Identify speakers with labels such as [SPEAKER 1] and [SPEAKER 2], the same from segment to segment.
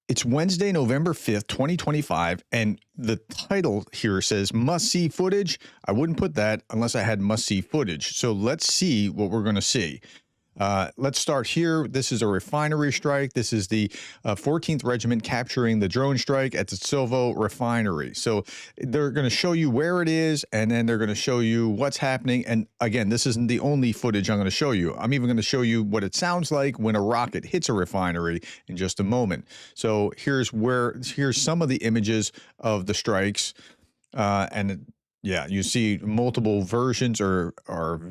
[SPEAKER 1] It's Wednesday, November 5th, 2025, and the title here says must see footage. I wouldn't put that unless I had must see footage. So let's see what we're going to see. Let's start here. This is a refinery strike. This is the 14th Regiment capturing the drone strike at the Silvo refinery. So they're going to show you where it is, and then they're going to show you what's happening. And again, this isn't the only footage I'm going to show you. I'm even going to show you what it sounds like when a rocket hits a refinery in just a moment. So here's some of the images of the strikes, and yeah, you see multiple versions or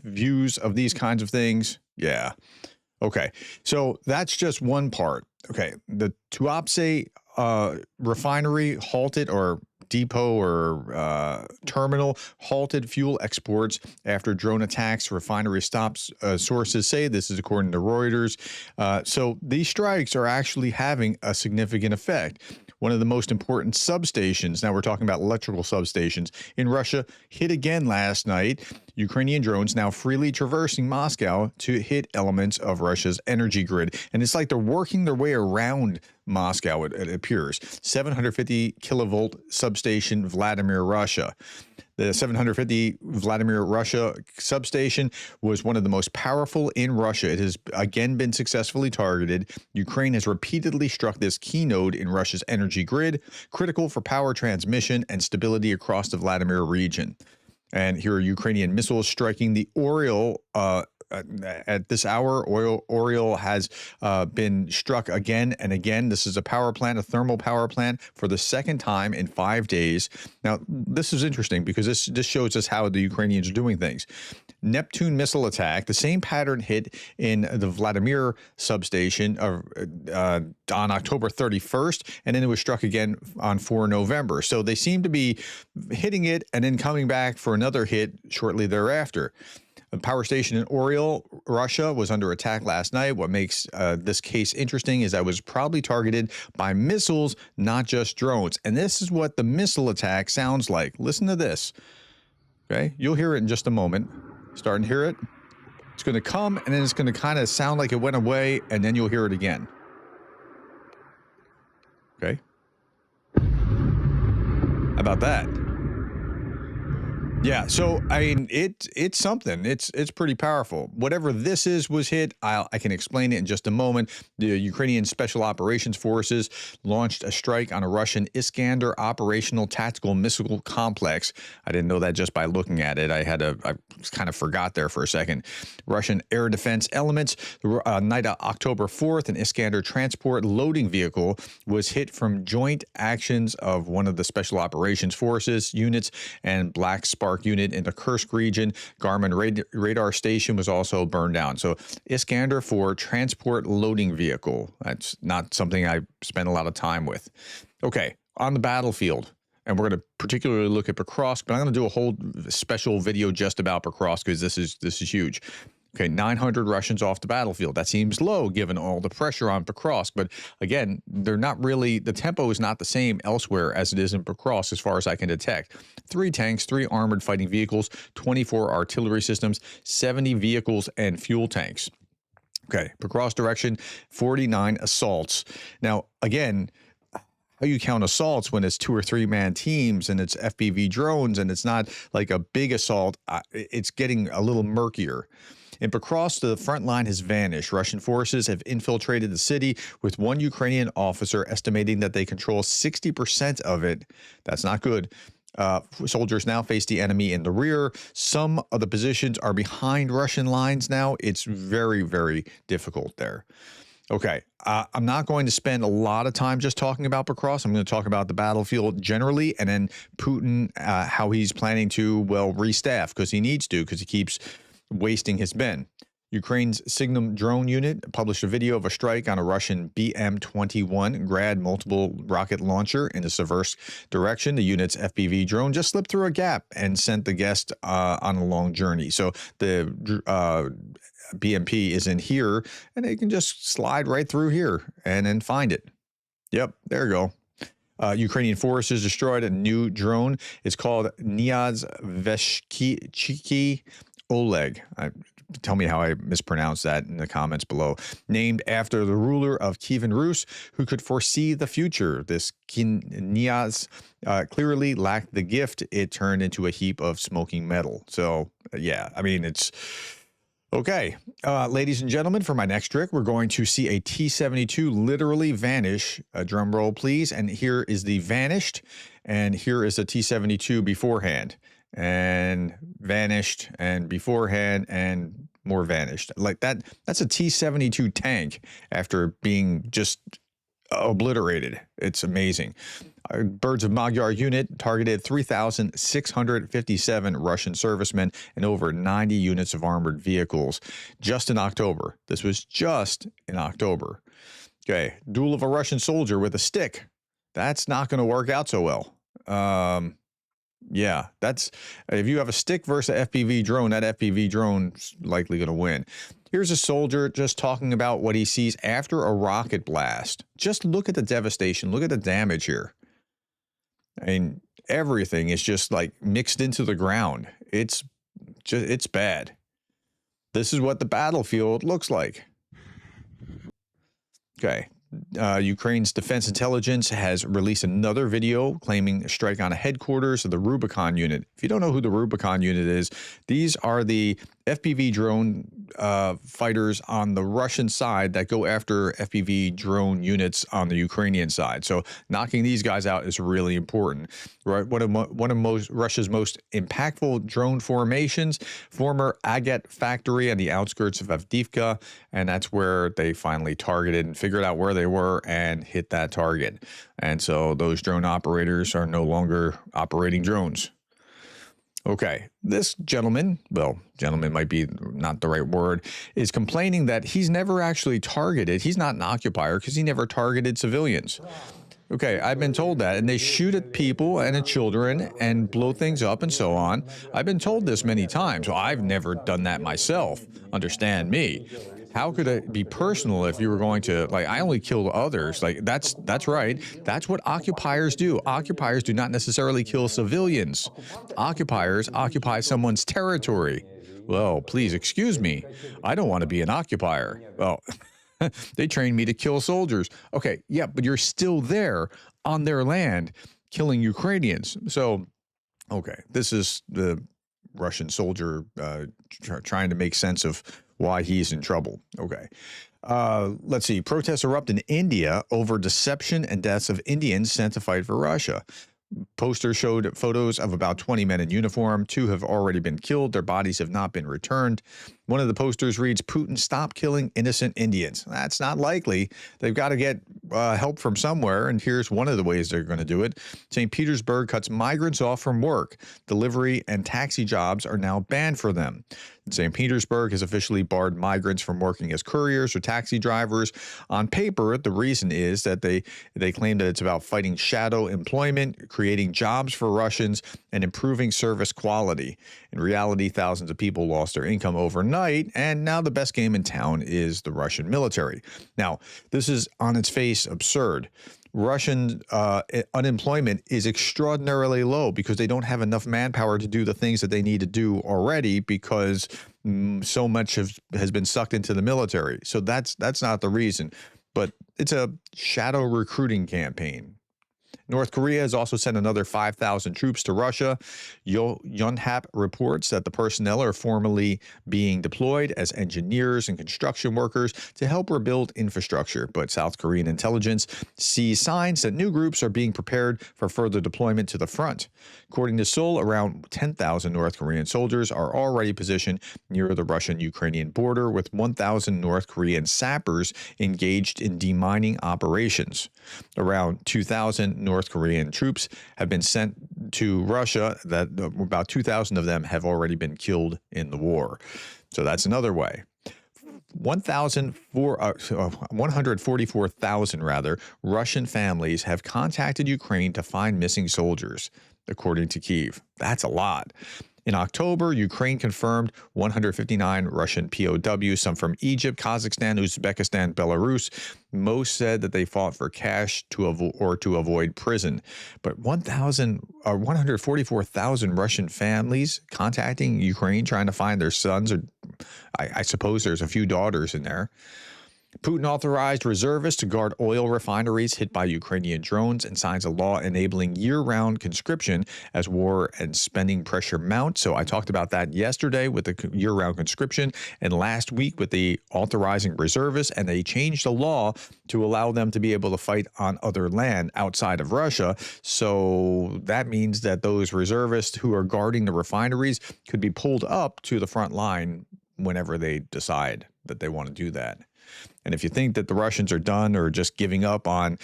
[SPEAKER 1] views of these kinds of things. Yeah. Okay. So that's just one part. Okay. The Tuapse refinery halted, or depot or terminal halted fuel exports after drone attacks. Refinery stops, sources say. This is according to Reuters. So these strikes are actually having a significant effect. One of the most important substations, now we're talking about electrical substations, in Russia hit again last night. Ukrainian drones now freely traversing Moscow to hit elements of Russia's energy grid. And it's like they're working their way around Moscow, it appears. 750 kilovolt substation, Vladimir, Russia. The 750 Vladimir, Russia substation was one of the most powerful in Russia. It has again been successfully targeted. Ukraine has repeatedly struck this key node in Russia's energy grid, critical for power transmission and stability across the Vladimir region. And here are Ukrainian missiles striking the Oriole. At this hour, Oriole has been struck again and again. This is a power plant, a thermal power plant, for the second time in 5 days. Now, this is interesting because this shows us how the Ukrainians are doing things. Neptune missile attack, the same pattern hit in the Vladimir substation on October 31st, and then it was struck again on 4 November. So they seem to be hitting it and then coming back for another hit shortly thereafter. The power station in Oriole, Russia, was under attack last night. What makes this case interesting is that it was probably targeted by missiles, not just drones. And this is what the missile attack sounds like. Listen to this. Okay, you'll hear it in just a moment. Starting to hear it. It's going to come, and then it's going to kind of sound like it went away, and then you'll hear it again. Okay. How about that? Yeah, so I mean, it's something. It's pretty powerful. Whatever this is was hit. I can explain it in just a moment. The Ukrainian Special Operations Forces launched a strike on a Russian Iskander operational tactical missile complex. I didn't know that just by looking at it. I kind of forgot there for a second. Russian air defense elements. The night of October 4th, an Iskander transport loading vehicle was hit from joint actions of one of the Special Operations Forces units and Black Spark unit in the Kursk region. Garmin radar station was also burned down. So Iskander for transport loading vehicle. That's not something I spend a lot of time with. Okay, on the battlefield. And we're going to particularly look at Pokrovsk, but I'm going to do a whole special video just about Pokrovsk because this is huge. Okay, 900 Russians off the battlefield. That seems low given all the pressure on Pokrovsk. But again, they're not really, the tempo is not the same elsewhere as it is in Pokrovsk as far as I can detect. 3 tanks, 3 armored fighting vehicles, 24 artillery systems, 70 vehicles, and fuel tanks. Okay, Pokrovsk direction, 49 assaults. Now, again, how you count assaults when it's 2 or 3 man teams and it's FPV drones and it's not like a big assault, it's getting a little murkier. In Pokrovsk, the front line has vanished. Russian forces have infiltrated the city, with one Ukrainian officer estimating that they control 60% of it. That's not good. Soldiers now face the enemy in the rear. Some of the positions are behind Russian lines now. It's very, very difficult there. Okay, I'm not going to spend a lot of time just talking about Pokrovsk. I'm going to talk about the battlefield generally, and then Putin, how he's planning to, well, restaff, because he needs to, because he keeps wasting his men. Ukraine's Signum drone unit published a video of a strike on a Russian BM-21 Grad multiple rocket launcher in the Seversk direction. The unit's FPV drone just slipped through a gap and sent the guest on a long journey. So the BMP is in here, and they can just slide right through here and then find it. Yep, there you go. Ukrainian forces destroyed a new drone. It's called Niaz Veshchiki Oleg. Tell me how I mispronounced that in the comments below. Named after the ruler of Kievan Rus, who could foresee the future. This knyaz clearly lacked the gift. It turned into a heap of smoking metal. So, yeah, I mean, it's... Okay, ladies and gentlemen, for my next trick, we're going to see a T-72 literally vanish. Drum roll, please. And here is the vanished, and here is a T-72 beforehand. And vanished, and beforehand, and more vanished. Like that, that's a T-72 tank after being just obliterated. It's amazing. Birds of Magyar unit targeted 3,657 Russian servicemen and over 90 units of armored vehicles just in October. This was just in October. Okay, duel of a Russian soldier with a stick. That's not going to work out so well. Yeah, that's if you have a stick versus an FPV drone, that FPV drone's likely going to win. Here's a soldier just talking about what he sees after a rocket blast. Just look at the devastation. Look at the damage here. I mean, everything is just like mixed into the ground. It's bad. This is what the battlefield looks like. Okay. Ukraine's defense intelligence has released another video claiming a strike on a headquarters of the Rubicon unit. If you don't know who the Rubicon unit is, these are the FPV drone fighters on the Russian side that go after FPV drone units on the Ukrainian side. So knocking these guys out is really important. Right? One of Russia's most impactful drone formations, former Agat factory on the outskirts of Avdiivka, and that's where they finally targeted and figured out where they were and hit that target. And so those drone operators are no longer operating drones. Okay, this gentleman, well, gentleman might be not the right word, is complaining that he's never actually targeted. He's not an occupier because he never targeted civilians. Okay, I've been told that, and they shoot at people and at children and blow things up and so on. I've been told this many times. Well, I've never done that myself. Understand me. How could it be personal if you were going to, like, I only kill others? Like, that's right. That's what occupiers do. Occupiers do not necessarily kill civilians. Occupiers occupy someone's territory. Well, please excuse me. I don't want to be an occupier. Well, they trained me to kill soldiers. Okay, yeah, but you're still there on their land killing Ukrainians. So, okay, this is the Russian soldier trying to make sense of why he's in trouble. Okay. Let's see. Protests erupt in India over deception and deaths of Indians sent to fight for Russia. Posters showed photos of about 20 men in uniform. 2 have already been killed. Their bodies have not been returned. One of the posters reads, "Putin, stop killing innocent Indians." That's not likely. They've got to get help from somewhere, and here's one of the ways they're going to do it. St. Petersburg cuts migrants off from work. Delivery and taxi jobs are now banned for them. St. Petersburg has officially barred migrants from working as couriers or taxi drivers. On paper, the reason is that they claim that it's about fighting shadow employment, creating jobs for Russians, and improving service quality. In reality, thousands of people lost their income overnight, and now the best game in town is the Russian military. Now, this is on its face absurd. Russian unemployment is extraordinarily low because they don't have enough manpower to do the things that they need to do already because so much has been sucked into the military. So that's not the reason, but it's a shadow recruiting campaign. North Korea has also sent another 5,000 troops to Russia. Yonhap reports that the personnel are formally being deployed as engineers and construction workers to help rebuild infrastructure, but South Korean intelligence sees signs that new groups are being prepared for further deployment to the front. According to Seoul, around 10,000 North Korean soldiers are already positioned near the Russian-Ukrainian border, with 1,000 North Korean sappers engaged in demining operations. Around 2,000 North Korean troops have been sent to Russia. That about 2,000 of them have already been killed in the war. So that's another way. 144,000 Russian families have contacted Ukraine to find missing soldiers, according to Kyiv. That's a lot. In October, Ukraine confirmed 159 Russian POWs, some from Egypt, Kazakhstan, Uzbekistan, Belarus. Most said that they fought for cash to avoid prison. But 144,000 Russian families contacting Ukraine trying to find their sons, or I suppose there's a few daughters in there. Putin authorized reservists to guard oil refineries hit by Ukrainian drones and signs a law enabling year-round conscription as war and spending pressure mount. So I talked about that yesterday with the year-round conscription and last week with the authorizing reservists, and they changed the law to allow them to be able to fight on other land outside of Russia. So that means that those reservists who are guarding the refineries could be pulled up to the front line whenever they decide that they want to do that. And if you think that the Russians are done or just giving up on,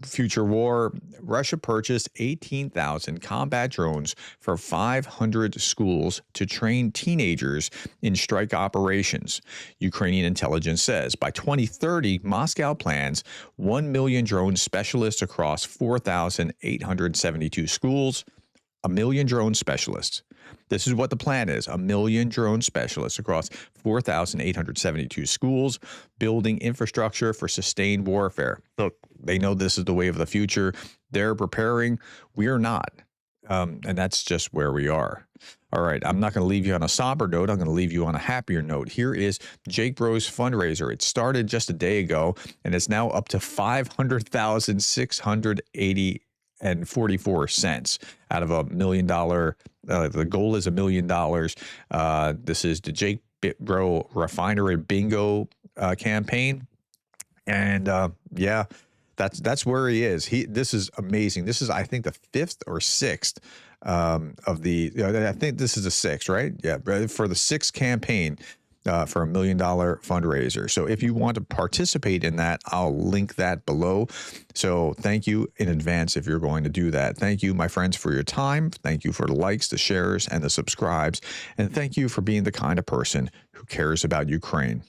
[SPEAKER 1] future war, Russia purchased 18,000 combat drones for 500 schools to train teenagers in strike operations. Ukrainian intelligence says by 2030, Moscow plans 1 million drone specialists across 4,872 schools. 1 million drone specialists. This is what the plan is: 1 million drone specialists across 4,872 schools, building infrastructure for sustained warfare. Look, they know this is the way of the future. They're preparing. We're not. And that's just where we are. All right, I'm not going to leave you on a somber note. I'm going to leave you on a happier note. Here is Jake Bro's fundraiser. It started just a day ago, and it's now up to $500,680.44 out of $1 million. The goal is $1 million. This is the Jake Bro Refinery Bingo campaign, and that's where he is. This is amazing. This is, I think, the 5th or 6th of the. I think this is the 6th, right? Yeah, for the 6th campaign. For $1 million fundraiser. So if you want to participate in that, I'll link that below. So thank you in advance if you're going to do that. Thank you, my friends, for your time. Thank you for the likes, the shares, and the subscribes. And thank you for being the kind of person who cares about Ukraine.